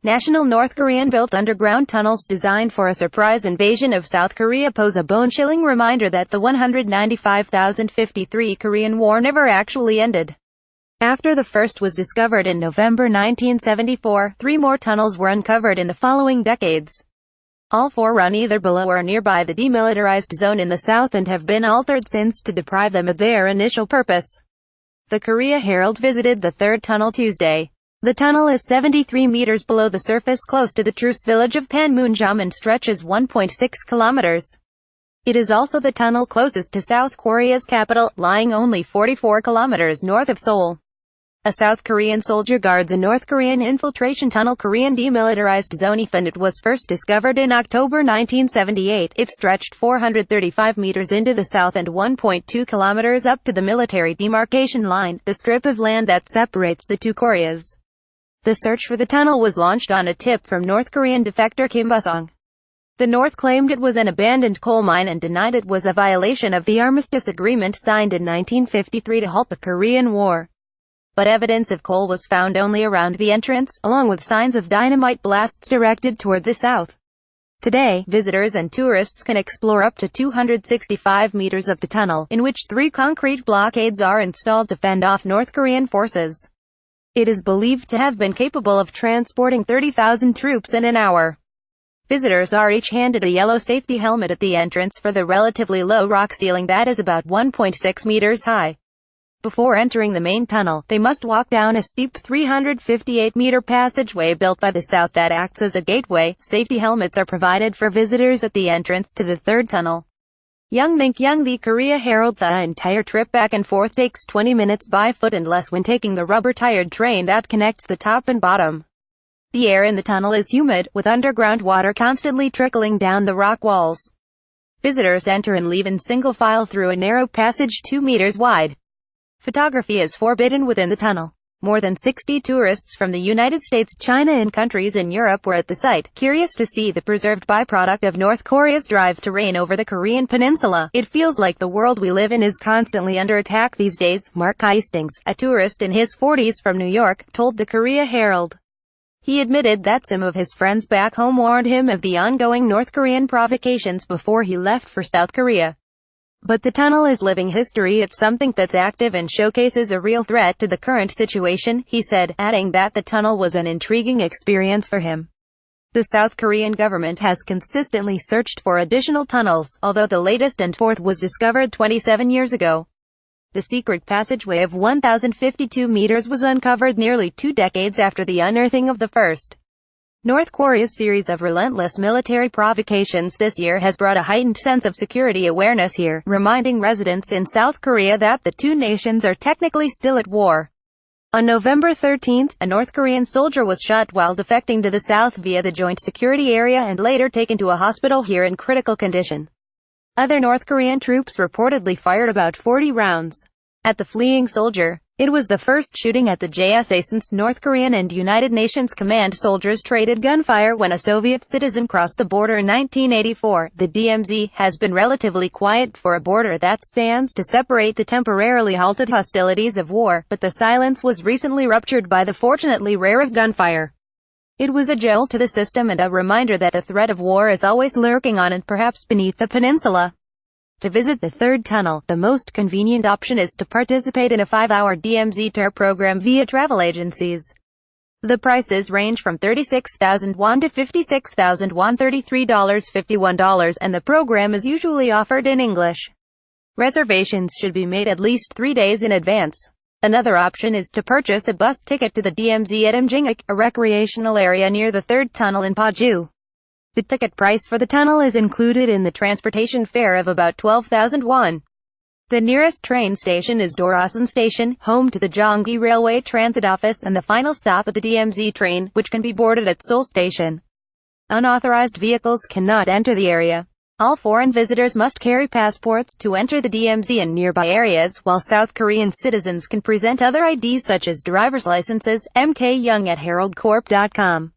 National North Korean-built underground tunnels designed for a surprise invasion of South Korea pose a bone-chilling reminder that the 195,053 Korean War never actually ended. After the first was discovered in November 1974, 3 more tunnels were uncovered in the following decades. All 4 run either below or nearby the Demilitarized Zone in the south and have been altered since to deprive them of their initial purpose. The Korea Herald visited the 3rd tunnel Tuesday. The tunnel is 73 meters below the surface close to the truce village of Panmunjom and stretches 1.6 kilometers. It is also the tunnel closest to South Korea's capital, lying only 44 kilometers north of Seoul. A South Korean soldier guards a North Korean infiltration tunnel. Korean Demilitarized Zone. It was first discovered in October 1978. It stretched 435 meters into the south and 1.2 kilometers up to the military demarcation line, the strip of land that separates the two Koreas. The search for the tunnel was launched on a tip from North Korean defector Kim Basong. The North claimed it was an abandoned coal mine and denied it was a violation of the armistice agreement signed in 1953 to halt the Korean War. But evidence of coal was found only around the entrance, along with signs of dynamite blasts directed toward the south. Today, visitors and tourists can explore up to 265 meters of the tunnel, in which 3 concrete blockades are installed to fend off North Korean forces. It is believed to have been capable of transporting 30,000 troops in an hour. Visitors are each handed a yellow safety helmet at the entrance for the relatively low rock ceiling that is about 1.6 meters high. Before entering the main tunnel, they must walk down a steep 358-meter passageway built by the South that acts as a gateway. Safety helmets are provided for visitors at the entrance to the 3rd tunnel. Young The Korea Herald. The entire trip back and forth takes 20 minutes by foot and less when taking the rubber-tired train that connects the top and bottom. The air in the tunnel is humid, with underground water constantly trickling down the rock walls. Visitors enter and leave in single file through a narrow passage 2 meters wide. Photography is forbidden within the tunnel. More than 60 tourists from the United States, China and countries in Europe were at the site, curious to see the preserved byproduct of North Korea's drive to reign over the Korean peninsula. It feels like the world we live in is constantly under attack these days, Mark Hastings, a tourist in his 40s from New York, told the Korea Herald. He admitted that some of his friends back home warned him of the ongoing North Korean provocations before he left for South Korea. But the tunnel is living history. It's something that's active and showcases a real threat to the current situation, he said, adding that the tunnel was an intriguing experience for him. The South Korean government has consistently searched for additional tunnels, although the latest and 4th was discovered 27 years ago. The secret passageway of 1,052 meters was uncovered nearly 2 decades after the unearthing of the first. North Korea's series of relentless military provocations this year has brought a heightened sense of security awareness here, reminding residents in South Korea that the two nations are technically still at war. On November 13, a North Korean soldier was shot while defecting to the south via the joint security area and later taken to a hospital here in critical condition. Other North Korean troops reportedly fired about 40 rounds at the fleeing soldier. It was the first shooting at the JSA since North Korean and United Nations Command soldiers traded gunfire when a Soviet citizen crossed the border in 1984. The DMZ has been relatively quiet for a border that stands to separate the temporarily halted hostilities of war, but the silence was recently ruptured by the fortunately rare of gunfire. It was a jolt to the system and a reminder that the threat of war is always lurking on and perhaps beneath the peninsula. To visit the 3rd tunnel, the most convenient option is to participate in a 5-hour DMZ tour program via travel agencies. The prices range from 36,000 won to 56,000 won, $33.51, and the program is usually offered in English. Reservations should be made at least 3 days in advance. Another option is to purchase a bus ticket to the DMZ at Imjingak, a recreational area near the 3rd tunnel in Paju. The ticket price for the tunnel is included in the transportation fare of about 12,000 won. The nearest train station is Dorasan Station, home to the Gyeonggi Railway Transit Office and the final stop of the DMZ train, which can be boarded at Seoul Station. Unauthorized vehicles cannot enter the area. All foreign visitors must carry passports to enter the DMZ and nearby areas, while South Korean citizens can present other IDs such as driver's licenses. MK Young at heraldcorp.com